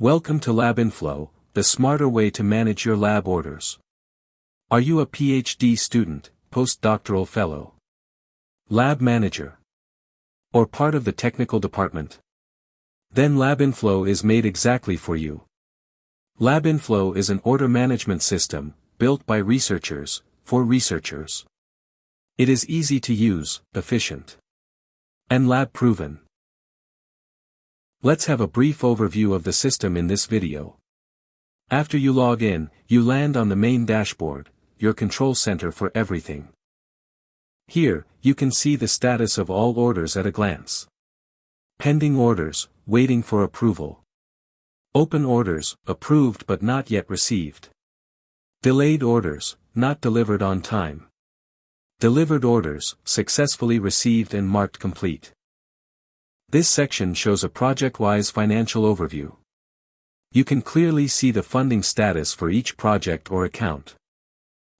Welcome to LabInFlow, the smarter way to manage your lab orders. Are you a PhD student, postdoctoral fellow, lab manager, or part of the technical department? Then LabInFlow is made exactly for you. LabInFlow is an order management system, built by researchers, for researchers. It is easy to use, efficient, and lab-proven. Let's have a brief overview of the system in this video. After you log in, you land on the main dashboard, your control center for everything. Here, you can see the status of all orders at a glance. Pending orders, waiting for approval. Open orders, approved but not yet received. Delayed orders, not delivered on time. Delivered orders, successfully received and marked complete. This section shows a project-wise financial overview. You can clearly see the funding status for each project or account.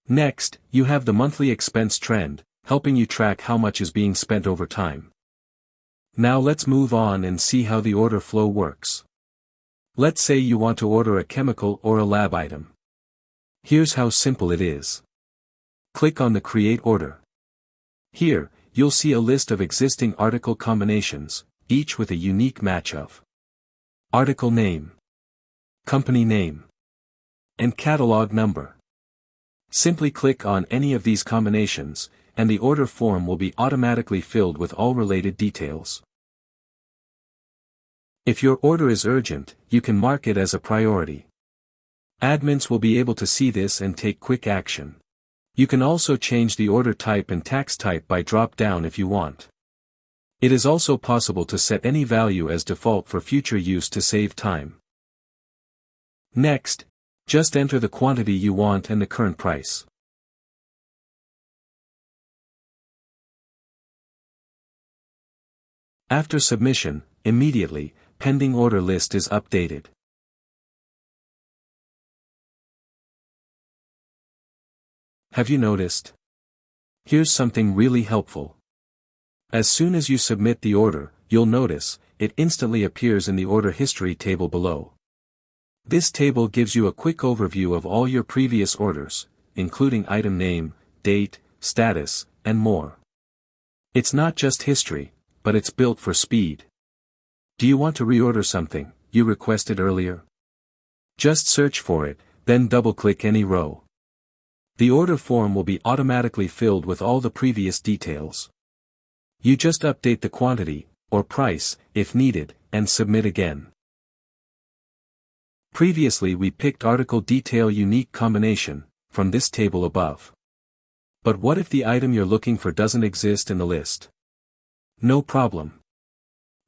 Next, you have the monthly expense trend, helping you track how much is being spent over time. Now let's move on and see how the order flow works. Let's say you want to order a chemical or a lab item. Here's how simple it is. Click on the Create Order. Here, you'll see a list of existing article combinations, each with a unique match of article name, company name, and catalog number. Simply click on any of these combinations, and the order form will be automatically filled with all related details. If your order is urgent, you can mark it as a priority. Admins will be able to see this and take quick action. You can also change the order type and tax type by drop-down if you want. It is also possible to set any value as default for future use to save time. Next, just enter the quantity you want and the current price. After submission, immediately, pending order list is updated. Have you noticed? Here's something really helpful. As soon as you submit the order, you'll notice, it instantly appears in the order history table below. This table gives you a quick overview of all your previous orders, including item name, date, status, and more. It's not just history, but it's built for speed. Do you want to reorder something you requested earlier? Just search for it, then double-click any row. The order form will be automatically filled with all the previous details. You just update the quantity, or price, if needed, and submit again. Previously we picked article detail unique combination, from this table above. But what if the item you're looking for doesn't exist in the list? No problem.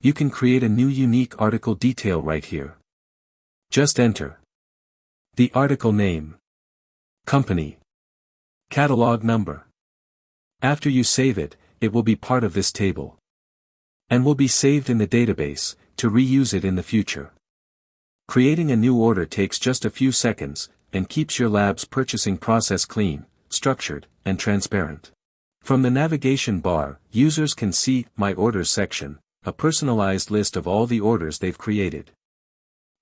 You can create a new unique article detail right here. Just enter the article name, company, catalog number. After you save it, it will be part of this table. And will be saved in the database, to reuse it in the future. Creating a new order takes just a few seconds, and keeps your lab's purchasing process clean, structured, and transparent. From the navigation bar, users can see My Orders section, a personalized list of all the orders they've created.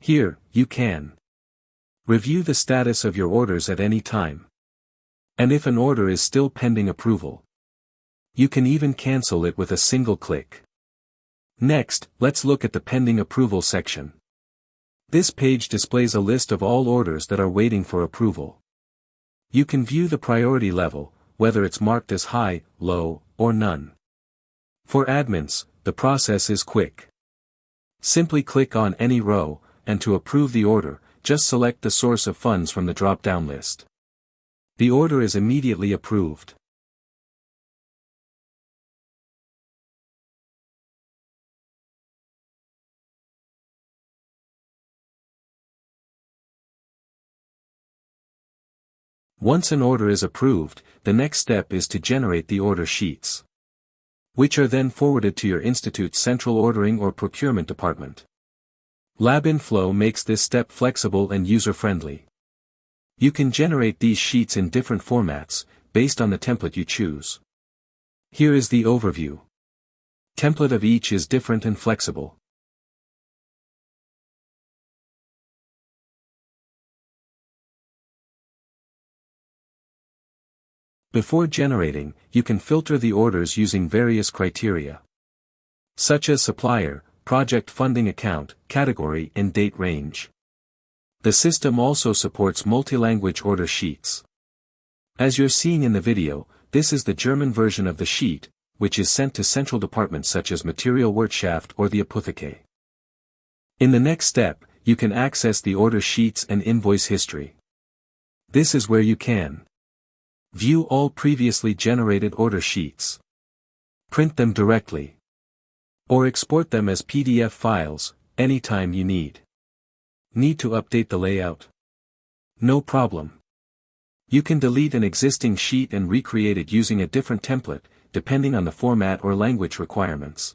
Here, you can review the status of your orders at any time. And if an order is still pending approval, you can even cancel it with a single click. Next, let's look at the pending approval section. This page displays a list of all orders that are waiting for approval. You can view the priority level, whether it's marked as high, low, or none. For admins, the process is quick. Simply click on any row, and to approve the order, just select the source of funds from the drop-down list. The order is immediately approved. Once an order is approved, the next step is to generate the order sheets, which are then forwarded to your institute's central ordering or procurement department. LabInFlow makes this step flexible and user-friendly. You can generate these sheets in different formats, based on the template you choose. Here is the overview. Template of each is different and flexible. Before generating, you can filter the orders using various criteria, such as supplier, project funding account, category, and date range. The system also supports multi-language order sheets. As you're seeing in the video, this is the German version of the sheet, which is sent to central departments such as Materialwirtschaft or the Apotheke. In the next step, you can access the order sheets and invoice history. This is where you can view all previously generated order sheets, print them directly, or export them as PDF files, anytime you need. Need to update the layout? No problem. You can delete an existing sheet and recreate it using a different template, depending on the format or language requirements.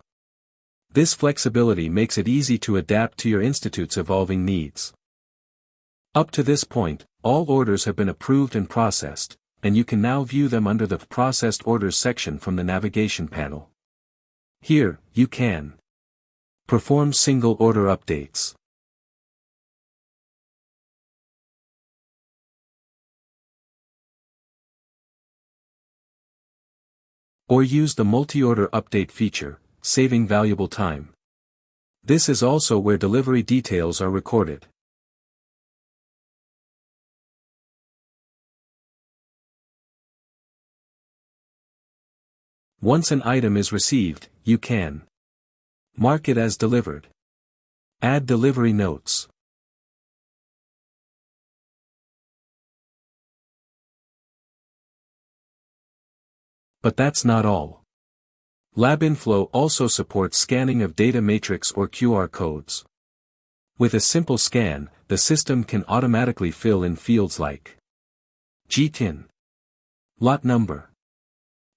This flexibility makes it easy to adapt to your institute's evolving needs. Up to this point, all orders have been approved and processed, and you can now view them under the Processed Orders section from the navigation panel. Here, you can perform single order updates, or use the multi-order update feature, saving valuable time. This is also where delivery details are recorded. Once an item is received, you can mark it as delivered, add delivery notes, but that's not all. LabInFlow also supports scanning of data matrix or QR codes. With a simple scan, the system can automatically fill in fields like GTIN, lot number,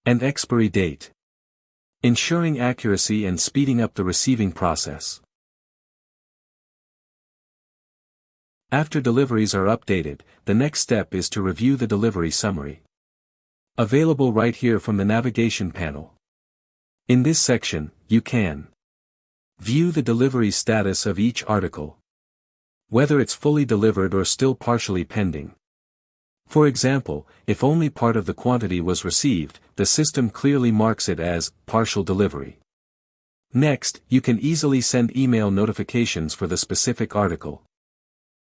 and expiry date, ensuring accuracy and speeding up the receiving process. After deliveries are updated, the next step is to review the delivery summary. Available right here from the navigation panel. In this section, you can view the delivery status of each article, whether it's fully delivered or still partially pending. For example, if only part of the quantity was received, the system clearly marks it as partial delivery. Next, you can easily send email notifications for the specific article,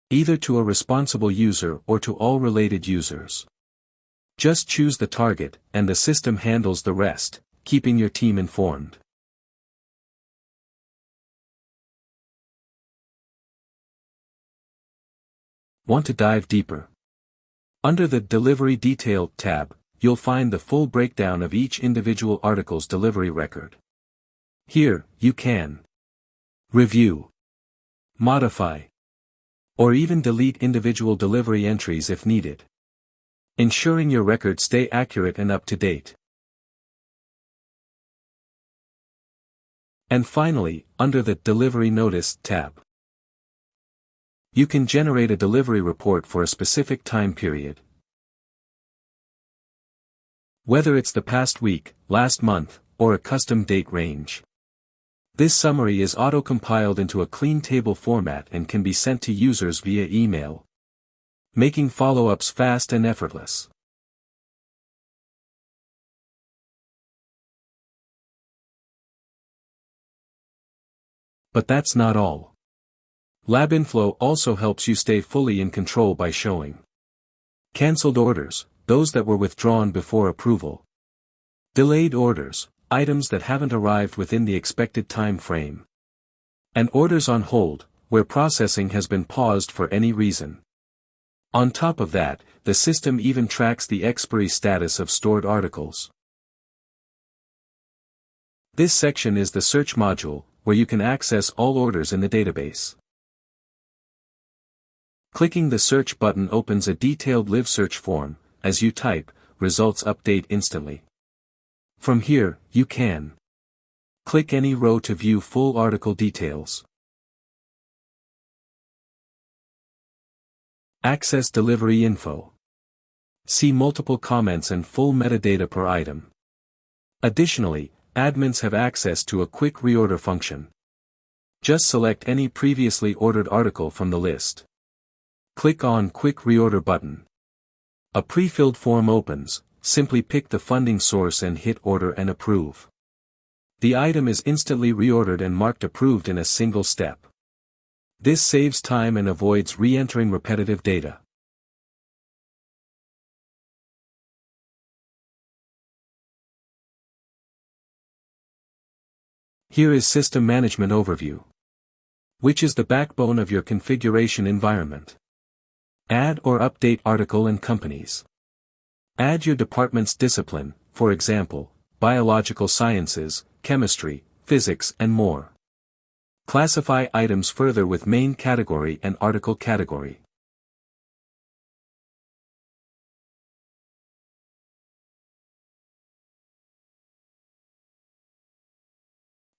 either to a responsible user or to all related users. Just choose the target, and the system handles the rest, keeping your team informed. Want to dive deeper? Under the Delivery Detail tab, you'll find the full breakdown of each individual article's delivery record. Here, you can review, modify, or even delete individual delivery entries if needed, ensuring your records stay accurate and up to date. And finally, under the Delivery Notice tab, you can generate a delivery report for a specific time period. Whether it's the past week, last month, or a custom date range. This summary is auto-compiled into a clean table format and can be sent to users via email, making follow-ups fast and effortless. But that's not all. LabInFlow also helps you stay fully in control by showing cancelled orders, those that were withdrawn before approval, delayed orders, items that haven't arrived within the expected time frame, and orders on hold, where processing has been paused for any reason. On top of that, the system even tracks the expiry status of stored articles. This section is the search module, where you can access all orders in the database. Clicking the search button opens a detailed live search form. As you type, results update instantly. From here, you can click any row to view full article details. Access delivery info. See multiple comments and full metadata per item. Additionally, admins have access to a quick reorder function. Just select any previously ordered article from the list. Click on Quick Reorder button. A pre-filled form opens, simply pick the funding source and hit Order and Approve. The item is instantly reordered and marked approved in a single step. This saves time and avoids re-entering repetitive data. Here is System Management Overview, which is the backbone of your configuration environment. Add or update article and companies. Add your department's discipline, for example, biological sciences, chemistry, physics and more. Classify items further with main category and article category.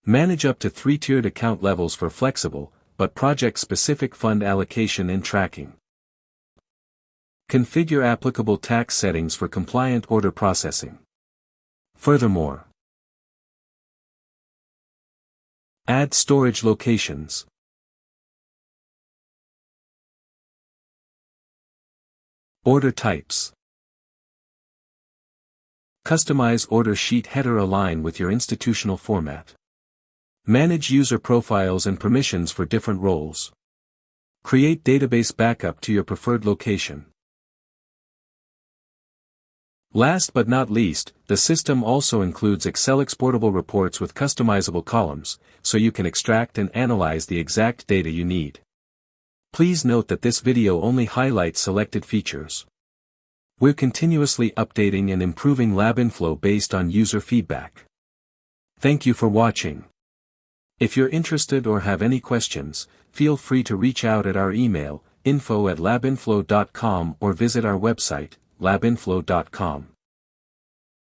Manage up to 3 tiered account levels for flexible, but project-specific fund allocation and tracking. Configure applicable tax settings for compliant order processing. Furthermore, add storage locations. Order types. Customize order sheet header align with your institutional format. Manage user profiles and permissions for different roles. Create database backup to your preferred location. Last but not least, the system also includes Excel exportable reports with customizable columns, so you can extract and analyze the exact data you need. Please note that this video only highlights selected features. We're continuously updating and improving LabInFlow based on user feedback. Thank you for watching. If you're interested or have any questions, feel free to reach out at our email, info@labinflow.com or visit our website, labinflow.com.